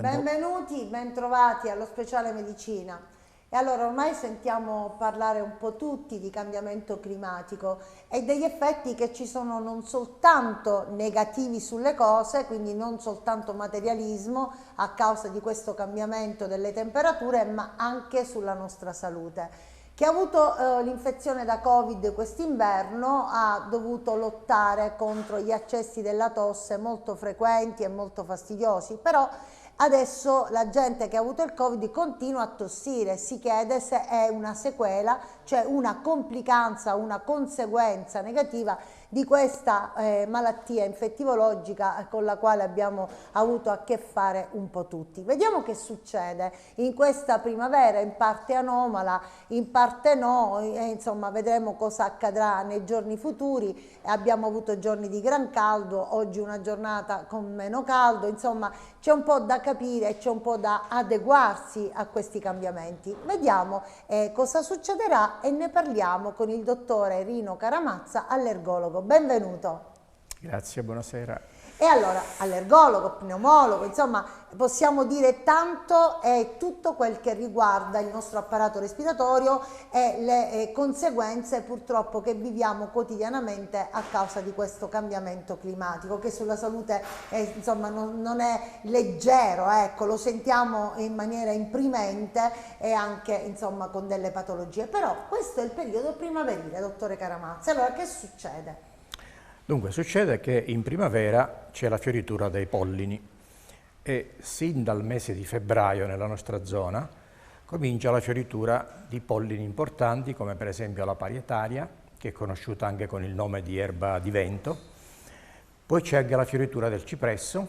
Benvenuti, bentrovati allo Speciale Medicina. E allora ormai sentiamo parlare un po' tutti di cambiamento climatico e degli effetti che ci sono non soltanto negativi sulle cose, quindi non soltanto materialismo a causa di questo cambiamento delle temperature, ma anche sulla nostra salute. Chi ha avuto l'infezione da Covid quest'inverno ha dovuto lottare contro gli accessi della tosse molto frequenti e molto fastidiosi, però adesso la gente che ha avuto il Covid continua a tossire, si chiede se è una sequela, cioè una complicanza, una conseguenza negativa di questa malattia infettivologica con la quale abbiamo avuto a che fare un po' tutti. Vediamo che succede in questa primavera, in parte anomala, in parte no, insomma vedremo cosa accadrà nei giorni futuri. Abbiamo avuto giorni di gran caldo, oggi una giornata con meno caldo, insomma c'è un po' da capire e c'è un po' da adeguarsi a questi cambiamenti. Vediamo cosa succederà e ne parliamo con il dottore Rino Caramazza, allergologo. Benvenuto. Grazie, buonasera. E allora, allergologo, pneumologo, insomma, possiamo dire tanto e tutto quel che riguarda il nostro apparato respiratorio e le conseguenze purtroppo che viviamo quotidianamente a causa di questo cambiamento climatico che sulla salute insomma non è leggero, ecco, lo sentiamo in maniera imprimente e anche insomma con delle patologie. Però questo è il periodo primaverile, dottore Caramazza. Allora che succede? Dunque, succede che in primavera c'è la fioritura dei pollini e sin dal mese di febbraio nella nostra zona comincia la fioritura di pollini importanti come per esempio la parietaria, che è conosciuta anche con il nome di erba di vento. Poi c'è anche la fioritura del cipresso.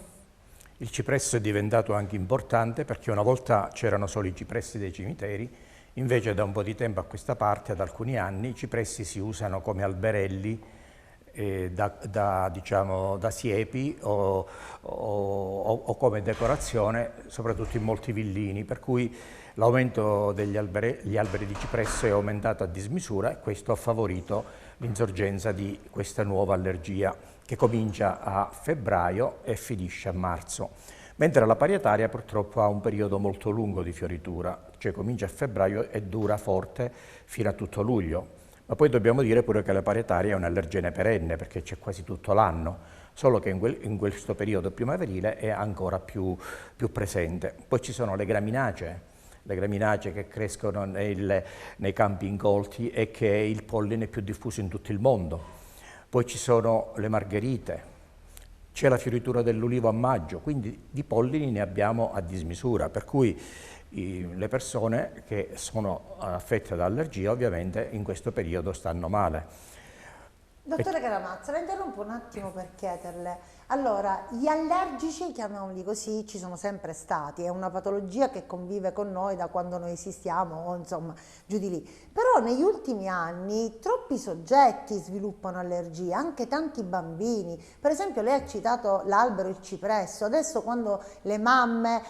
Il cipresso è diventato anche importante perché una volta c'erano solo i cipressi dei cimiteri, invece da un po' di tempo a questa parte, ad alcuni anni, i cipressi si usano come alberelli diciamo, da siepi o come decorazione, soprattutto in molti villini, per cui l'aumento degli alberi di cipresso è aumentato a dismisura e questo ha favorito l'insorgenza di questa nuova allergia che comincia a febbraio e finisce a marzo. Mentre la parietaria purtroppo ha un periodo molto lungo di fioritura, cioè comincia a febbraio e dura forte fino a tutto luglio. Ma poi dobbiamo dire pure che la parietaria è un allergene perenne perché c'è quasi tutto l'anno, solo che in questo periodo primaverile è ancora più presente. Poi ci sono le graminacee che crescono nei campi incolti e che il polline è più diffuso in tutto il mondo. Poi ci sono le margherite, c'è la fioritura dell'ulivo a maggio, quindi di pollini ne abbiamo a dismisura, per cui le persone che sono affette da allergia ovviamente in questo periodo stanno male. Dottore Caramazza, la interrompo un attimo per chiederle. Allora, gli allergici, chiamiamoli così, ci sono sempre stati, è una patologia che convive con noi da quando noi esistiamo, o insomma, giù di lì. Però negli ultimi anni troppi soggetti sviluppano allergie, anche tanti bambini. Per esempio lei ha citato l'albero, il cipresso, adesso quando le mamme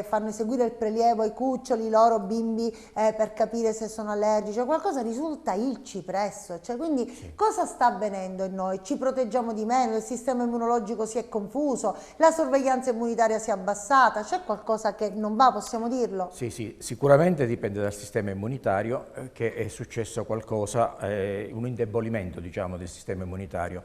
fanno eseguire il prelievo ai cuccioli, i loro bimbi per capire se sono allergici o qualcosa, risulta il cipresso. Cioè, quindi sì. Cosa sta avvenendo in noi? Ci proteggiamo di meno, il sistema immunologico si è confuso, la sorveglianza immunitaria si è abbassata, c'è qualcosa che non va, possiamo dirlo? Sì, sicuramente dipende dal sistema immunitario, che è successo qualcosa, un indebolimento diciamo del sistema immunitario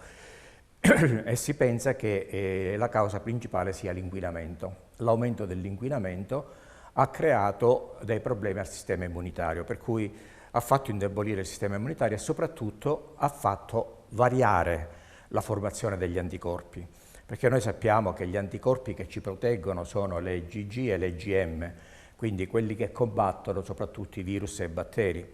e si pensa che la causa principale sia l'inquinamento. L'aumento dell'inquinamento ha creato dei problemi al sistema immunitario, per cui ha fatto indebolire il sistema immunitario e soprattutto ha fatto variare la formazione degli anticorpi. Perché noi sappiamo che gli anticorpi che ci proteggono sono le IgG e le IgM, quindi quelli che combattono soprattutto i virus e i batteri,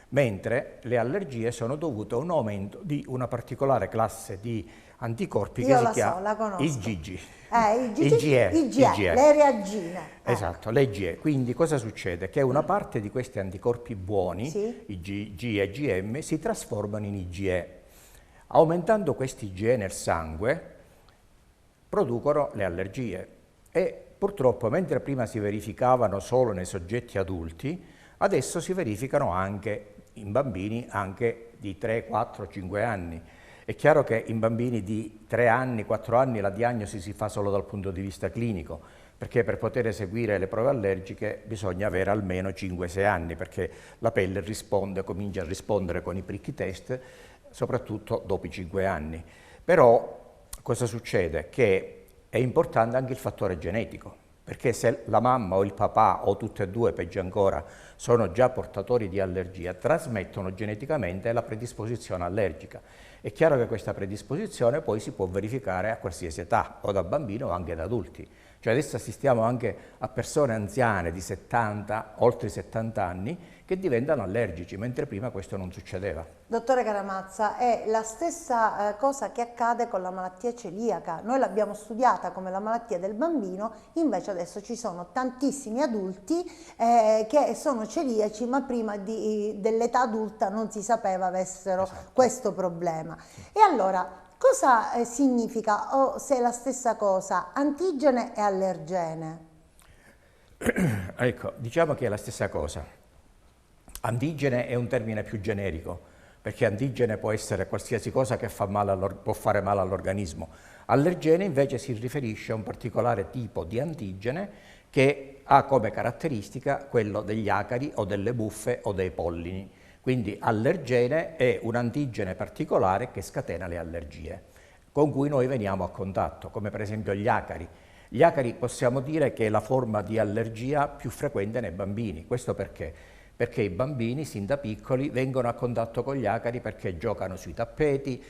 mentre le allergie sono dovute a un aumento di una particolare classe di anticorpi che si chiama IgG. IgE, le reagine. Esatto, le IgE. Quindi cosa succede? Che una parte di questi anticorpi buoni, sì, IgG e IgM, si trasformano in IgE. Aumentando questi IgE nel sangue, producono le allergie e purtroppo mentre prima si verificavano solo nei soggetti adulti, adesso si verificano anche in bambini anche di 3, 4, 5 anni. È chiaro che in bambini di 3 anni, 4 anni la diagnosi si fa solo dal punto di vista clinico, perché per poter eseguire le prove allergiche bisogna avere almeno 5-6 anni, perché la pelle comincia a rispondere con i prick test, soprattutto dopo i 5 anni. Però cosa succede? Che è importante anche il fattore genetico, perché se la mamma o il papà o tutte e due, peggio ancora, sono già portatori di allergia, trasmettono geneticamente la predisposizione allergica. È chiaro che questa predisposizione poi si può verificare a qualsiasi età, o da bambino o anche da adulti. Cioè adesso assistiamo anche a persone anziane di 70, oltre i 70 anni, che diventano allergici, mentre prima questo non succedeva. Dottore Caramazza, è la stessa cosa che accade con la malattia celiaca. Noi l'abbiamo studiata come la malattia del bambino, invece adesso ci sono tantissimi adulti che sono celiaci, ma prima dell'età adulta non si sapeva avessero questo problema. E allora, cosa significa, o se è la stessa cosa, antigene e allergene? Ecco, diciamo che è la stessa cosa. Antigene è un termine più generico, perché antigene può essere qualsiasi cosa che può fare male all'organismo. Allergene invece si riferisce a un particolare tipo di antigene che ha come caratteristica quello degli acari o delle muffe o dei pollini. Quindi allergene è un antigene particolare che scatena le allergie, con cui noi veniamo a contatto, come per esempio gli acari. Gli acari possiamo dire che è la forma di allergia più frequente nei bambini. Questo perché? Perché i bambini sin da piccoli vengono a contatto con gli acari perché giocano sui tappeti,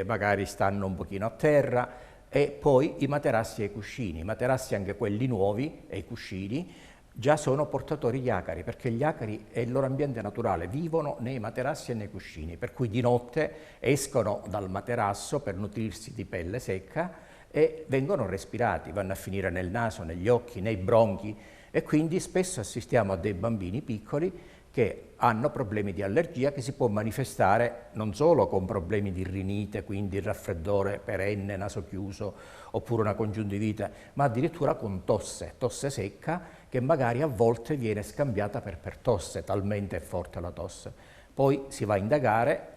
magari stanno un pochino a terra, e poi i materassi e i cuscini. I materassi, anche quelli nuovi, e i cuscini, già sono portatori di acari, perché gli acari è il loro ambiente naturale, vivono nei materassi e nei cuscini, per cui di notte escono dal materasso per nutrirsi di pelle secca e vengono respirati, vanno a finire nel naso, negli occhi, nei bronchi, e quindi spesso assistiamo a dei bambini piccoli che hanno problemi di allergia che si può manifestare non solo con problemi di rinite, quindi il raffreddore perenne, naso chiuso, oppure una congiuntivite, ma addirittura con tosse secca che magari a volte viene scambiata per tosse, talmente è forte la tosse. Poi si va a indagare,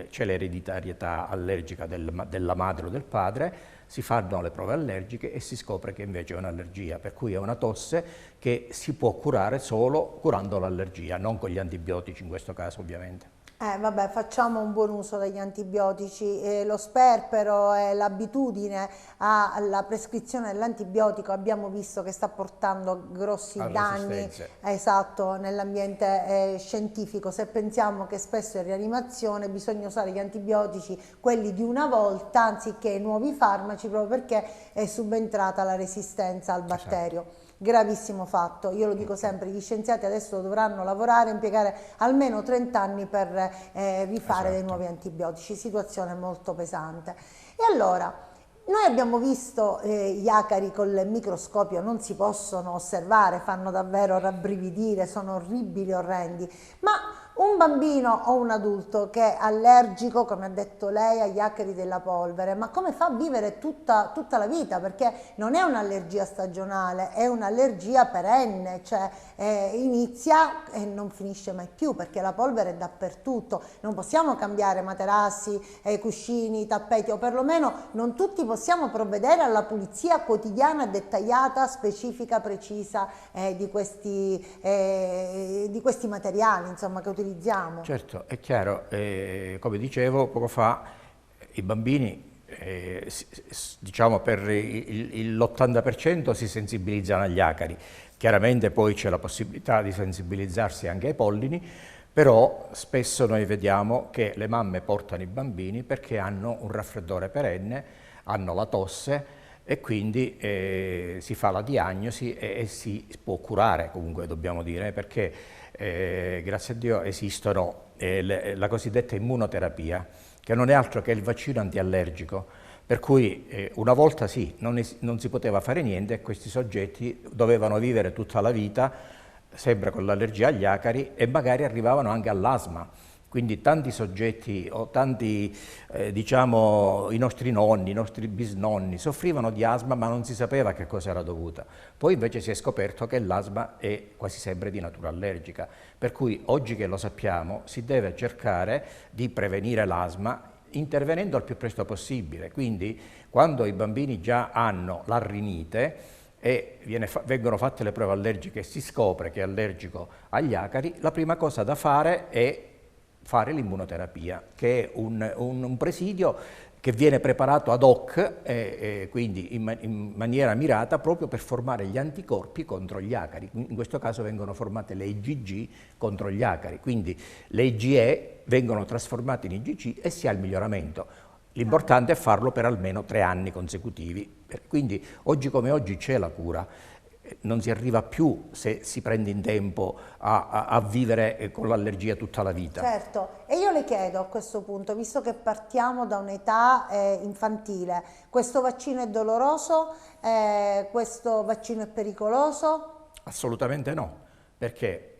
c'è l'ereditarietà allergica della madre o del padre, si fanno le prove allergiche e si scopre che invece è un'allergia, per cui è una tosse che si può curare solo curando l'allergia, non con gli antibiotici in questo caso ovviamente. Vabbè, facciamo un buon uso degli antibiotici, lo sperpero e l'abitudine alla prescrizione dell'antibiotico abbiamo visto che sta portando grossi danni, esatto, nell'ambiente scientifico. Se pensiamo che spesso in rianimazione bisogna usare gli antibiotici, quelli di una volta, anziché i nuovi farmaci, proprio perché è subentrata la resistenza al batterio. Esatto. Gravissimo fatto, io lo dico sempre, gli scienziati adesso dovranno lavorare, impiegare almeno 30 anni per rifare dei nuovi antibiotici, situazione molto pesante. E allora, noi abbiamo visto gli acari col microscopio, non si possono osservare, fanno davvero rabbrividire, sono orribili, orrendi, ma un bambino o un adulto che è allergico, come ha detto lei, agli acari della polvere, ma come fa a vivere tutta la vita? Perché non è un'allergia stagionale, è un'allergia perenne, cioè inizia e non finisce mai più, perché la polvere è dappertutto. Non possiamo cambiare materassi, cuscini, tappeti, o perlomeno non tutti possiamo provvedere alla pulizia quotidiana, dettagliata, specifica, precisa di questi materiali, insomma, che utilizziamo. Certo, è chiaro, come dicevo poco fa, i bambini, diciamo per l'80% si sensibilizzano agli acari, chiaramente poi c'è la possibilità di sensibilizzarsi anche ai pollini, però spesso noi vediamo che le mamme portano i bambini perché hanno un raffreddore perenne, hanno la tosse, e quindi si fa la diagnosi e si può curare, comunque dobbiamo dire, perché grazie a Dio esistono la cosiddetta immunoterapia, che non è altro che il vaccino antiallergico, per cui una volta sì, non si poteva fare niente e questi soggetti dovevano vivere tutta la vita sempre con l'allergia agli acari e magari arrivavano anche all'asma. Quindi tanti soggetti o tanti, diciamo, i nostri nonni, i nostri bisnonni soffrivano di asma ma non si sapeva a che cosa era dovuta. Poi invece si è scoperto che l'asma è quasi sempre di natura allergica, per cui oggi che lo sappiamo si deve cercare di prevenire l'asma intervenendo al più presto possibile. Quindi quando i bambini già hanno la rinite, e vengono fatte le prove allergiche e si scopre che è allergico agli acari, la prima cosa da fare è fare l'immunoterapia, che è un presidio che viene preparato ad hoc, quindi in maniera mirata, proprio per formare gli anticorpi contro gli acari. In questo caso vengono formate le IgG contro gli acari, quindi le IgE vengono trasformate in IgG e si ha il miglioramento. L'importante è farlo per almeno 3 anni consecutivi. Quindi oggi come oggi c'è la cura. Non si arriva più, se si prende in tempo, a vivere con l'allergia tutta la vita. Certo, e io le chiedo a questo punto, visto che partiamo da un'età infantile, questo vaccino è doloroso? Questo vaccino è pericoloso? Assolutamente no, perché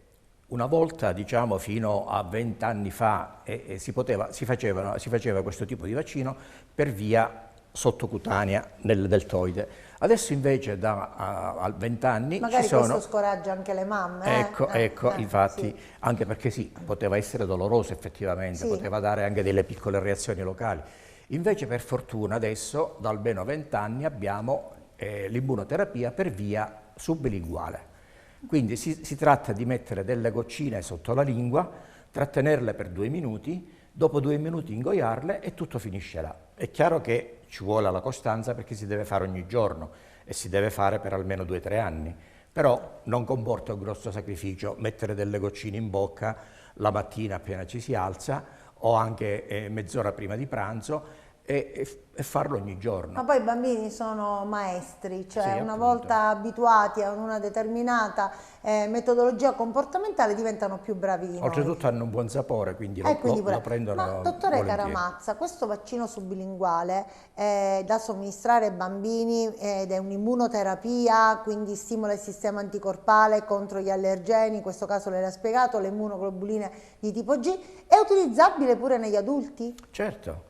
una volta, diciamo fino a 20 anni fa, si faceva questo tipo di vaccino per via sottocutanea del deltoide. Adesso invece a 20 anni magari ci sono... questo scoraggia anche le mamme. Ecco, infatti, sì. Anche perché sì, poteva essere doloroso effettivamente, Sì. poteva dare anche delle piccole reazioni locali. Invece per fortuna adesso, da almeno 20 anni, abbiamo l'immunoterapia per via sublinguale. Quindi si tratta di mettere delle goccine sotto la lingua, trattenerle per 2 minuti, dopo 2 minuti ingoiarle e tutto finisce là. È chiaro che ci vuole la costanza perché si deve fare ogni giorno e si deve fare per almeno 2-3 anni, però non comporta un grosso sacrificio mettere delle goccine in bocca la mattina appena ci si alza o anche mezz'ora prima di pranzo e farlo ogni giorno. Ma poi i bambini sono maestri, cioè Sì, una appunto. volta abituati a una determinata metodologia comportamentale diventano più bravi di noi. Oltretutto hanno un buon sapore, quindi Quindi lo prendono Ma dottore volentieri. Caramazza, questo vaccino sublinguale è da somministrare ai bambini ed è un'immunoterapia, quindi stimola il sistema anticorpale contro gli allergeni, in questo caso lei l'ha spiegato, le immunoglobuline di tipo G, è utilizzabile pure negli adulti? Certo,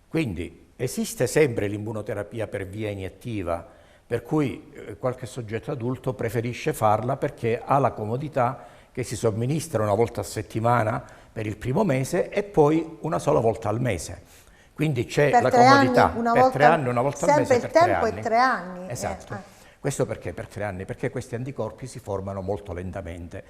quindi esiste sempre l'immunoterapia per via iniettiva, per cui qualche soggetto adulto preferisce farla perché ha la comodità che si somministra una volta a settimana per il primo mese e poi una sola volta al mese. Quindi c'è la comodità per 3 anni, una volta al mese per 3 anni. Sempre il tempo è 3 anni. Esatto. Questo perché per 3 anni? Perché questi anticorpi si formano molto lentamente,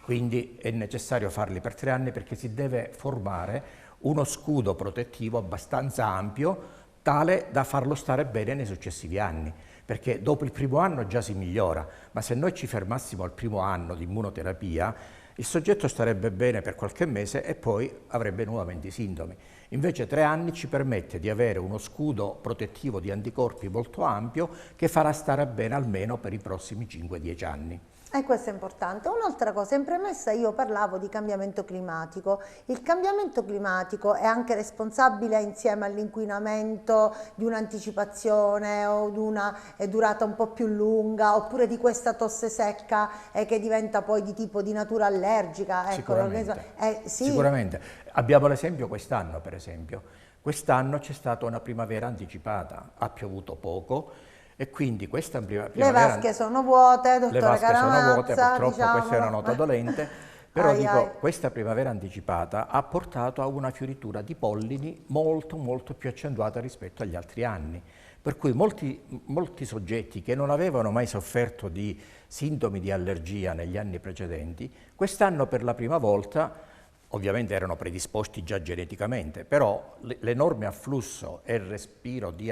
quindi è necessario farli per 3 anni perché si deve formare uno scudo protettivo abbastanza ampio, tale da farlo stare bene nei successivi anni, perché dopo il primo anno già si migliora, ma se noi ci fermassimo al primo anno di immunoterapia, il soggetto starebbe bene per qualche mese e poi avrebbe nuovamente i sintomi. Invece 3 anni ci permette di avere uno scudo protettivo di anticorpi molto ampio che farà stare bene almeno per i prossimi 5-10 anni. E questo è importante. Un'altra cosa, in premessa io parlavo di cambiamento climatico. Il cambiamento climatico è anche responsabile insieme all'inquinamento di un'anticipazione o di una durata un po' più lunga, oppure di questa tosse secca che diventa poi di tipo di natura allergica? Ecco, sì. Sicuramente. Abbiamo l'esempio quest'anno, per esempio. Quest'anno c'è stata una primavera anticipata, ha piovuto poco, e quindi questa primavera... Le vasche sono vuote, dottore Caramazza. Le vasche sono vuote, purtroppo diciamolo. questa è una nota dolente, però dico, questa primavera anticipata ha portato a una fioritura di pollini molto più accentuata rispetto agli altri anni. Per cui molti soggetti che non avevano mai sofferto di sintomi di allergia negli anni precedenti, quest'anno per la prima volta, ovviamente erano predisposti già geneticamente, però l'enorme afflusso e il respiro di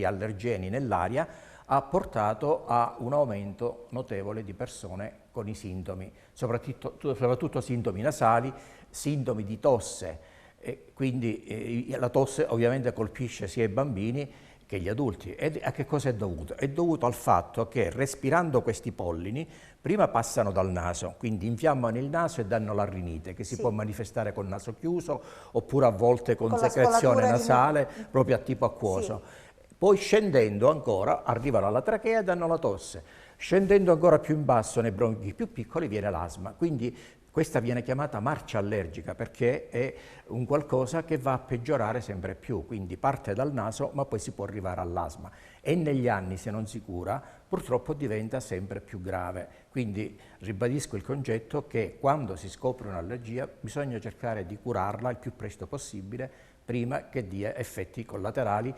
allergeni nell'aria ha portato a un aumento notevole di persone con i sintomi, soprattutto sintomi nasali, sintomi di tosse, e quindi la tosse ovviamente colpisce sia i bambini che gli adulti. E a che cosa è dovuto? È dovuto al fatto che respirando questi pollini prima passano dal naso, quindi infiammano il naso e danno la rinite, che si può manifestare con naso chiuso oppure a volte con secrezione nasale, proprio a tipo acquoso. Sì. Poi scendendo ancora arrivano alla trachea e danno la tosse. Scendendo ancora più in basso nei bronchi più piccoli viene l'asma. Quindi questa viene chiamata marcia allergica perché è un qualcosa che va a peggiorare sempre più, quindi parte dal naso ma poi si può arrivare all'asma e negli anni, se non si cura, purtroppo diventa sempre più grave. Quindi ribadisco il concetto che quando si scopre un'allergia bisogna cercare di curarla il più presto possibile prima che dia effetti collaterali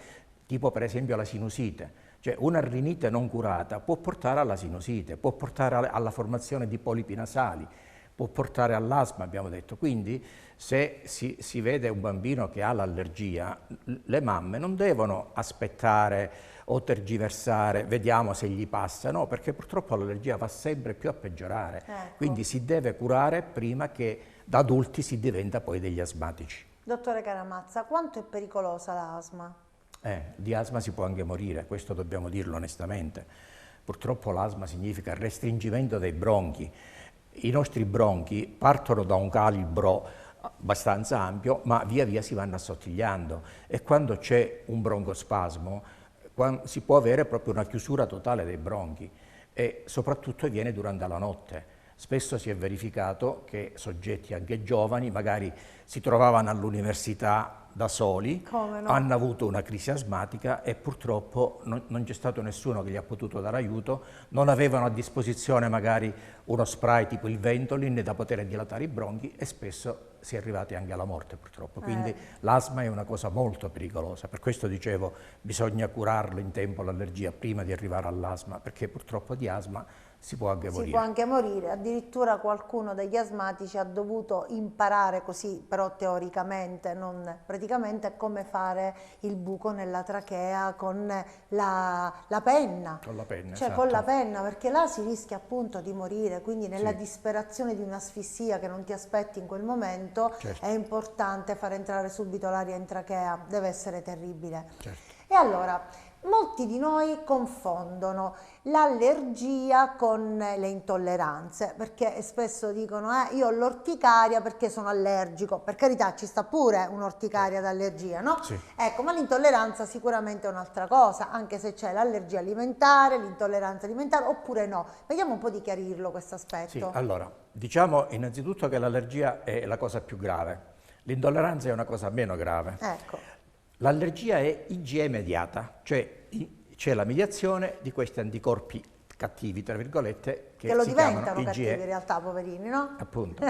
tipo per esempio la sinusite. Cioè una rinite non curata può portare alla sinusite, può portare alla formazione di polipi nasali, può portare all'asma, abbiamo detto. Quindi se si vede un bambino che ha l'allergia, le mamme non devono aspettare o tergiversare, vediamo se gli passa, no, perché purtroppo l'allergia va sempre più a peggiorare. Ecco. Quindi si deve curare prima che da adulti si diventa poi degli asmatici. Dottore Caramazza, quanto è pericolosa l'asma? Di asma si può anche morire, questo dobbiamo dirlo onestamente. Purtroppo l'asma significa restringimento dei bronchi. I nostri bronchi partono da un calibro abbastanza ampio, ma via via si vanno assottigliando e quando c'è un broncospasmo si può avere proprio una chiusura totale dei bronchi e soprattutto avviene durante la notte. Spesso si è verificato che soggetti anche giovani magari si trovavano all'università da soli, Come no? hanno avuto una crisi asmatica e purtroppo non c'è stato nessuno che gli ha potuto dare aiuto, non avevano a disposizione magari uno spray tipo il Ventolin da poter dilatare i bronchi e spesso si è arrivati anche alla morte purtroppo. Quindi l'asma è una cosa molto pericolosa, per questo dicevo bisogna curarlo in tempo l'allergia prima di arrivare all'asma, perché purtroppo di asma si può anche morire. Si può anche morire, addirittura qualcuno degli asmatici ha dovuto imparare così, però teoricamente, non praticamente, come fare il buco nella trachea con la penna. Con la penna, cioè esatto. con la penna, perché là si rischia appunto di morire, quindi nella Sì. disperazione di un'asfissia che non ti aspetti in quel momento, Certo. è importante far entrare subito l'aria in trachea, deve essere terribile. Certo. E allora, molti di noi confondono l'allergia con le intolleranze, perché spesso dicono io ho l'orticaria perché sono allergico. Per carità, ci sta pure un'orticaria d'allergia, no? Sì. Ecco, ma l'intolleranza sicuramente è un'altra cosa, anche se c'è l'allergia alimentare, l'intolleranza alimentare, oppure no. Vediamo un po' di chiarirlo questo aspetto. Sì, allora, diciamo innanzitutto che l'allergia è la cosa più grave, l'intolleranza è una cosa meno grave. Ecco. L'allergia è IgE mediata, cioè c'è la mediazione di questi anticorpi cattivi, tra virgolette, Che lo si chiamano diventano IgE, cattivi in realtà, poverini, no? appunto.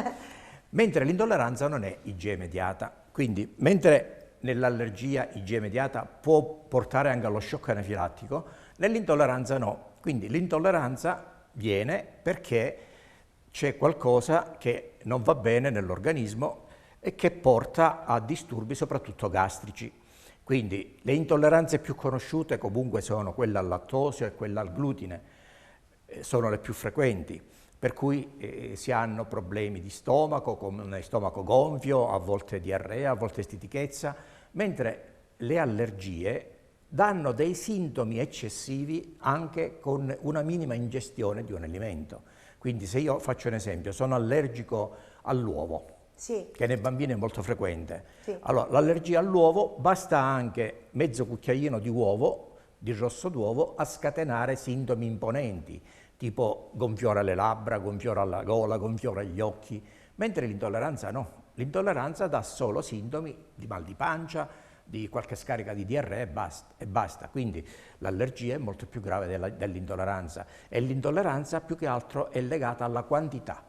Mentre l'intolleranza non è IgE mediata, quindi mentre nell'allergia IgE mediata può portare anche allo shock anafilattico, nell'intolleranza no. Quindi l'intolleranza viene perché c'è qualcosa che non va bene nell'organismo e che porta a disturbi soprattutto gastrici. Quindi le intolleranze più conosciute comunque sono quella al lattosio e quella al glutine, sono le più frequenti, per cui si hanno problemi di stomaco, come stomaco gonfio, a volte diarrea, a volte stitichezza, mentre le allergie danno dei sintomi eccessivi anche con una minima ingestione di un alimento. Quindi se io faccio un esempio, sono allergico all'uovo, Sì. che nei bambini è molto frequente. Sì. Allora, l'allergia all'uovo, basta anche mezzo cucchiaino di uovo, di rosso d'uovo, a scatenare sintomi imponenti, tipo gonfiore alle labbra, gonfiore alla gola, gonfiore agli occhi, mentre l'intolleranza no. L'intolleranza dà solo sintomi di mal di pancia, di qualche scarica di diarrea e basta. Quindi l'allergia è molto più grave dell'intolleranza e l'intolleranza più che altro è legata alla quantità.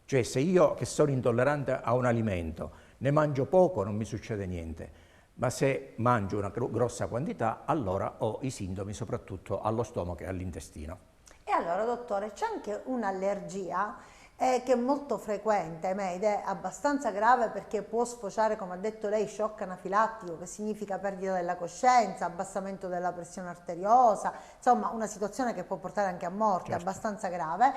Cioè se io che sono intollerante a un alimento ne mangio poco non mi succede niente, ma se mangio una grossa quantità allora ho i sintomi soprattutto allo stomaco e all'intestino. E allora, dottore, c'è anche un'allergia che è molto frequente ed è abbastanza grave perché può sfociare, come ha detto lei, shock anafilattico, che significa perdita della coscienza, abbassamento della pressione arteriosa, insomma una situazione che può portare anche a morte, Certo. abbastanza grave,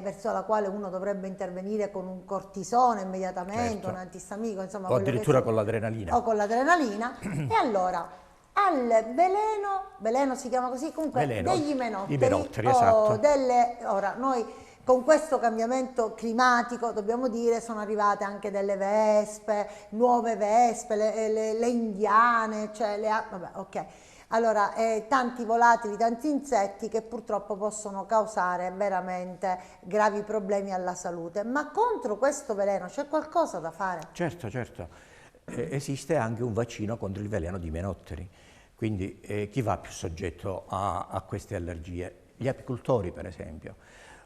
verso la quale uno dovrebbe intervenire con un cortisone immediatamente, Certo. un antistamico, insomma, O addirittura con l'adrenalina. o con l'adrenalina. E allora, al veleno si chiama così, comunque Veleno, degli imenotteri, i menotteri, esatto. ora noi con questo cambiamento climatico, dobbiamo dire, sono arrivate anche delle vespe, nuove vespe, le indiane, cioè vabbè, ok. Allora, tanti volatili, tanti insetti che purtroppo possono causare veramente gravi problemi alla salute. Ma contro questo veleno c'è qualcosa da fare? Certo, certo. Esiste anche un vaccino contro il veleno di menotteri. Quindi chi va più soggetto a queste allergie? Gli apicoltori, per esempio.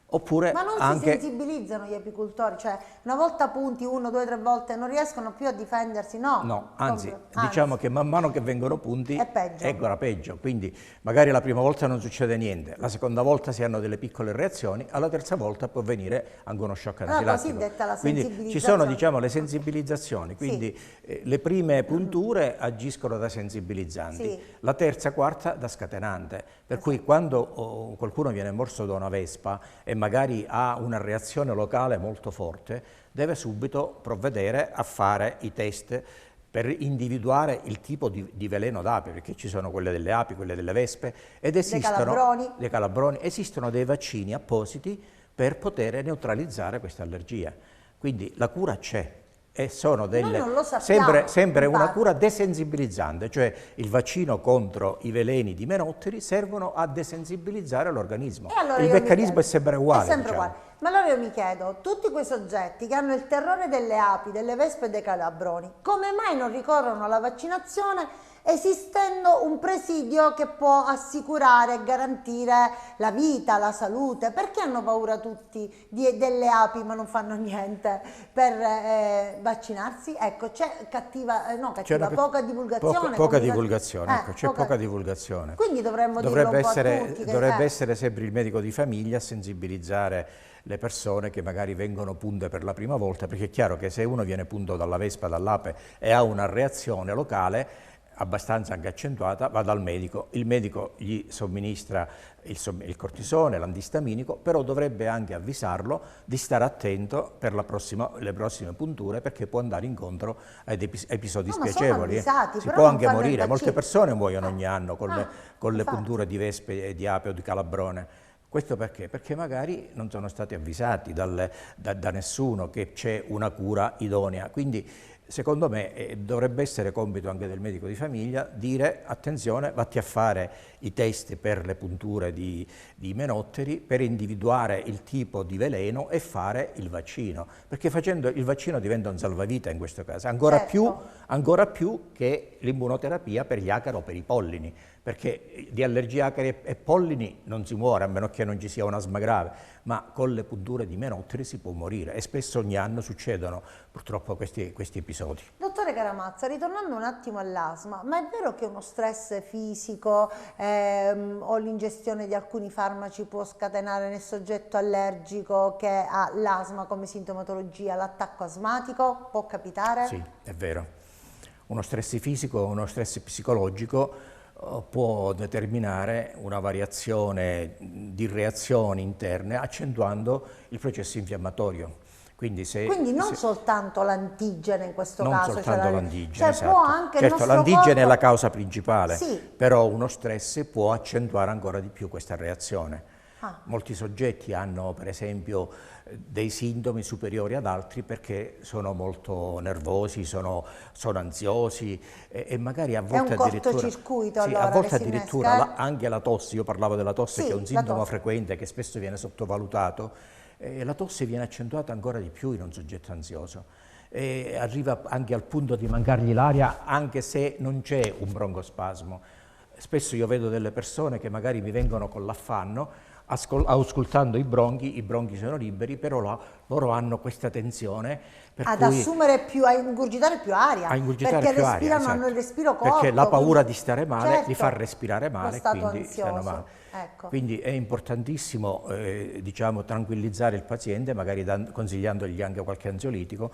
Oppure Ma non anche... si sensibilizzano gli apicoltori, cioè una volta punti 1, 2, 3 volte non riescono più a difendersi, no? No, anzi, diciamo che man mano che vengono punti è peggio. è ancora peggio, quindi magari la prima volta non succede niente, la seconda volta si hanno delle piccole reazioni, alla terza volta può venire anche uno shock anafilattico. Cosiddetta la Quindi sensibilizzazione. ci sono, diciamo, le sensibilizzazioni, quindi le prime punture agiscono da sensibilizzanti, la terza, quarta da scatenante, per cui quando qualcuno viene morso da una vespa e magari ha una reazione locale molto forte, deve subito provvedere a fare i test per individuare il tipo di veleno d'ape, perché ci sono quelle delle api, quelle delle vespe, ed esistono dei calabroni, esistono dei vaccini appositi per poter neutralizzare questa allergia. Quindi la cura c'è. E sono delle, Noi non lo sappiamo, sempre una cura desensibilizzante, cioè il vaccino contro i veleni di menotteri servono a desensibilizzare l'organismo. Allora Il meccanismo è sempre uguale. È sempre uguale. Ma allora io mi chiedo, tutti quei soggetti che hanno il terrore delle api, delle vespe e dei calabroni, come mai non ricorrono alla vaccinazione esistendo un presidio che può assicurare e garantire la vita, la salute? Perché hanno paura tutti delle api ma non fanno niente per vaccinarsi? Ecco, c'è poca divulgazione. Poca divulgazione, ecco, c'è poca divulgazione. Quindi dovremmo dirlo un po' a tutti. Dovrebbe essere sempre il medico di famiglia a sensibilizzare le persone che magari vengono punte per la prima volta, perché è chiaro che se uno viene punto dalla vespa, dall'ape e ha una reazione locale abbastanza anche accentuata, va dal medico. Il medico gli somministra il cortisone, l'antistaminico, però dovrebbe anche avvisarlo di stare attento per le prossime punture, perché può andare incontro ad episodi spiacevoli. Si può anche morire, molte persone muoiono ogni anno con le punture di vespe, di ape o di calabrone. Questo perché? Perché magari non sono stati avvisati da nessuno che c'è una cura idonea. Quindi secondo me dovrebbe essere compito anche del medico di famiglia dire: attenzione, vatti a fare i test per le punture di menotteri per individuare il tipo di veleno e fare il vaccino, perché facendo il vaccino diventa un salvavita in questo caso, ancora più che l'immunoterapia per gli acari o per i pollini, perché di allergie acari e pollini non si muore, a meno che non ci sia un asma grave, ma con le punture di menotteri si può morire, e spesso ogni anno succedono purtroppo questi episodi. Dottore Caramazza, ritornando un attimo all'asma, ma è vero che uno stress fisico o l'ingestione di alcuni farmaci può scatenare nel soggetto allergico che ha l'asma come sintomatologia l'attacco asmatico? Può capitare? Sì, è vero. Uno stress fisico o uno stress psicologico può determinare una variazione di reazioni interne accentuando il processo infiammatorio. Quindi non soltanto l'antigene in questo caso. Non soltanto l'antigene, cioè esatto. può anche certo, l'antigene corpo... è la causa principale, sì, però uno stress può accentuare ancora di più questa reazione. Molti soggetti hanno per esempio dei sintomi superiori ad altri perché sono molto nervosi, sono ansiosi e magari a volte addirittura... È un cortocircuito, allora, a volte addirittura anche la tosse, io parlavo della tosse, sì, che è un sintomo frequente che spesso viene sottovalutato, la tosse viene accentuata ancora di più in un soggetto ansioso. Arriva anche al punto di mancargli l'aria anche se non c'è un broncospasmo. Spesso io vedo delle persone che magari mi vengono con l'affanno, auscultando i bronchi sono liberi, però loro hanno questa tensione a ingurgitare più aria, perché respirano, esatto. Hanno il respiro corto, perché la paura di stare male certo, li fa respirare male, quindi stanno male. Ecco. Quindi è importantissimo diciamo, tranquillizzare il paziente, magari consigliandogli anche qualche ansiolitico,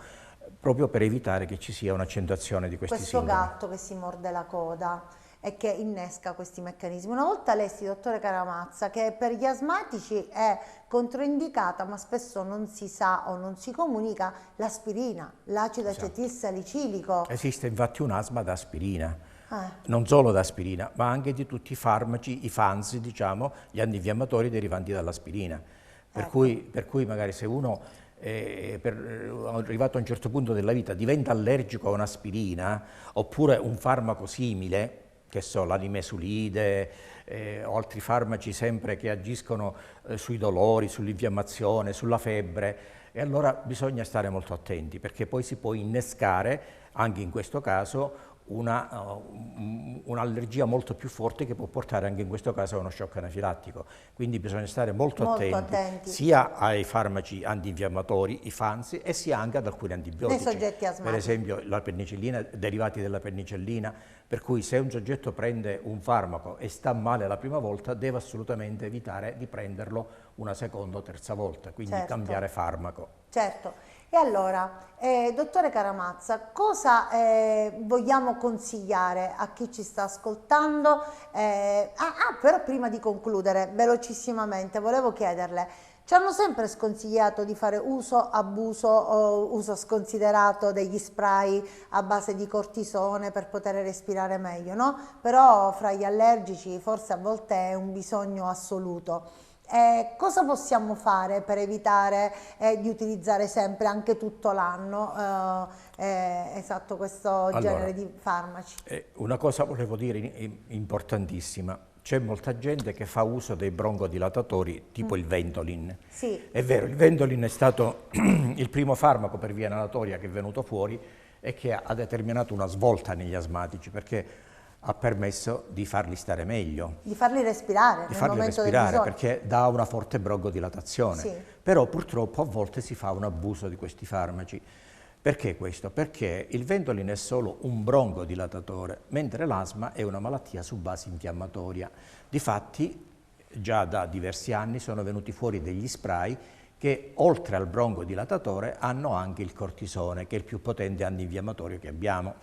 proprio per evitare che ci sia un'accentuazione di questi sintomi. Questo gatto che si morde la coda e che innesca questi meccanismi. Una volta lessi, dottore Caramazza, che per gli asmatici è controindicata, ma spesso non si sa o non si comunica, l'aspirina, l'acido acetilsalicilico. Esiste infatti un asma da aspirina, non solo da aspirina, ma anche di tutti i farmaci, i FANS, diciamo, gli antinfiammatori derivanti dall'aspirina. Per cui magari se uno arrivato a un certo punto della vita diventa allergico a un'aspirina oppure un farmaco simile, che so, l'animesulide o altri farmaci sempre che agiscono sui dolori, sull'infiammazione, sulla febbre, e allora bisogna stare molto attenti, perché poi si può innescare anche in questo caso un'allergia molto più forte che può portare anche in questo caso a uno shock anafilattico. Quindi bisogna stare molto attenti sia ai farmaci antinfiammatori, i FANSI, e sia anche ad alcuni antibiotici. Nei soggetti asmatici. Per esempio la penicillina, derivati della penicillina, per cui se un soggetto prende un farmaco e sta male la prima volta, deve assolutamente evitare di prenderlo una seconda o terza volta, quindi cambiare farmaco. Certo. E allora, dottore Caramazza, cosa vogliamo consigliare a chi ci sta ascoltando? Però prima di concludere, velocissimamente, volevo chiederle, ci hanno sempre sconsigliato di fare uso, abuso o uso sconsiderato degli spray a base di cortisone per poter respirare meglio, no? Però fra gli allergici forse a volte è un bisogno assoluto. Cosa possiamo fare per evitare di utilizzare sempre, anche tutto l'anno, esatto, questo genere di farmaci? Una cosa volevo dire importantissima: c'è molta gente che fa uso dei broncodilatatori tipo il Ventolin. Sì. È vero, il Ventolin è stato il primo farmaco per via inalatoria che è venuto fuori e che ha determinato una svolta negli asmatici, perché ha permesso di farli stare meglio. Di farli respirare nel momento del bisogno. Perché dà una forte broncodilatazione. Sì. Però purtroppo a volte si fa un abuso di questi farmaci. Perché questo? Perché il Ventolin è solo un broncodilatatore, mentre l'asma è una malattia su base infiammatoria. Difatti, già da diversi anni sono venuti fuori degli spray che oltre al broncodilatatore hanno anche il cortisone, che è il più potente antinfiammatorio che abbiamo.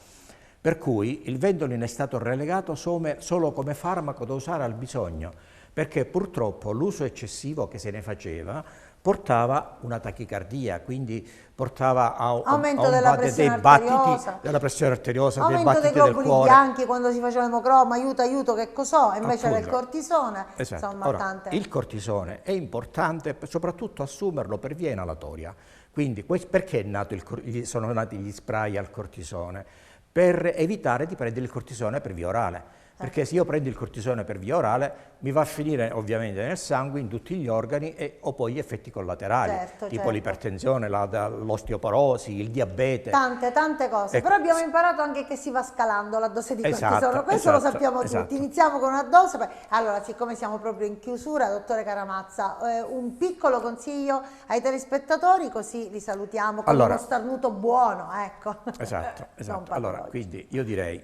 Per cui il Ventolin è stato relegato solo come farmaco da usare al bisogno, perché purtroppo l'uso eccessivo che se ne faceva portava una tachicardia, quindi portava a un aumento della pressione arteriosa, della pressione arteriosa, aumento dei battiti dei globuli del cuore. bianchi quando si faceva l'emocroma, aiuto, che cos'ho? Invece Appunto. del cortisone. Esatto. Insomma, Ora, il cortisone è importante soprattutto assumerlo per via inalatoria. Quindi perché sono nati gli spray al cortisone? Per evitare di prendere il cortisone per via orale. Perché se io prendo il cortisone per via orale mi va a finire ovviamente nel sangue, in tutti gli organi, e ho poi gli effetti collaterali, tipo l'ipertensione, l'osteoporosi, il diabete. Tante cose, ecco. Però abbiamo imparato anche che si va scalando la dose di cortisone, questo lo sappiamo tutti. Iniziamo con una dose, allora siccome siamo proprio in chiusura, dottore Caramazza, un piccolo consiglio ai telespettatori, così li salutiamo con uno starnuto buono, ecco. Esatto. Allora, quindi io direi,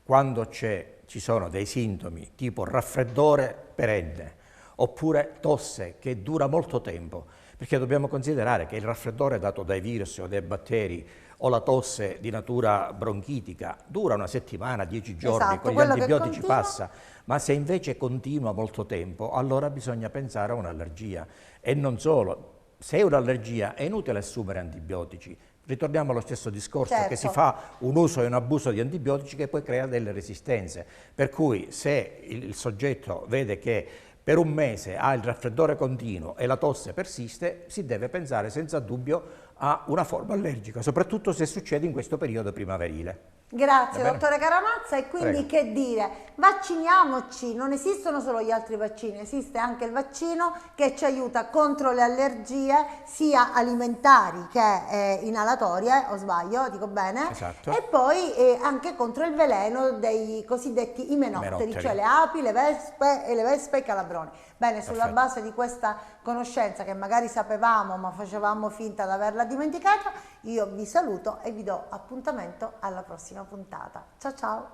quando ci sono dei sintomi tipo raffreddore perenne oppure tosse che dura molto tempo, perché dobbiamo considerare che il raffreddore dato dai virus o dai batteri o la tosse di natura bronchitica dura una settimana, 10 giorni, con gli antibiotici passa, ma se invece continua molto tempo, allora bisogna pensare a un'allergia. E non solo, se è un'allergia è inutile assumere antibiotici. Ritorniamo allo stesso discorso, che si fa un uso e un abuso di antibiotici che poi crea delle resistenze. Per cui se il soggetto vede che per un mese ha il raffreddore continuo e la tosse persiste, si deve pensare senza dubbio a una forma allergica, soprattutto se succede in questo periodo primaverile. Grazie dottore Caramazza, e quindi che dire, vacciniamoci, non esistono solo gli altri vaccini, esiste anche il vaccino che ci aiuta contro le allergie sia alimentari che inalatorie, o sbaglio, dico bene? Esatto. E poi anche contro il veleno dei cosiddetti imenotteri, cioè le api, le vespe e i calabroni. Bene, sulla base di questa conoscenza che magari sapevamo ma facevamo finta di averla dimenticata, io vi saluto e vi do appuntamento alla prossima puntata. Ciao ciao!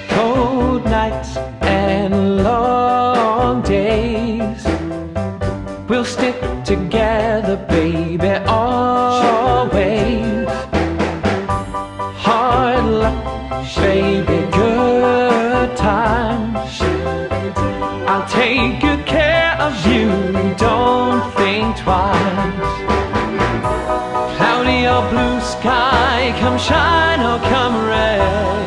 Cold nights and long days, we'll stick together, baby, always. Hard luck, baby, good times, I'll take good care of you, don't think twice. Cloudy or blue sky, come shine or come rain,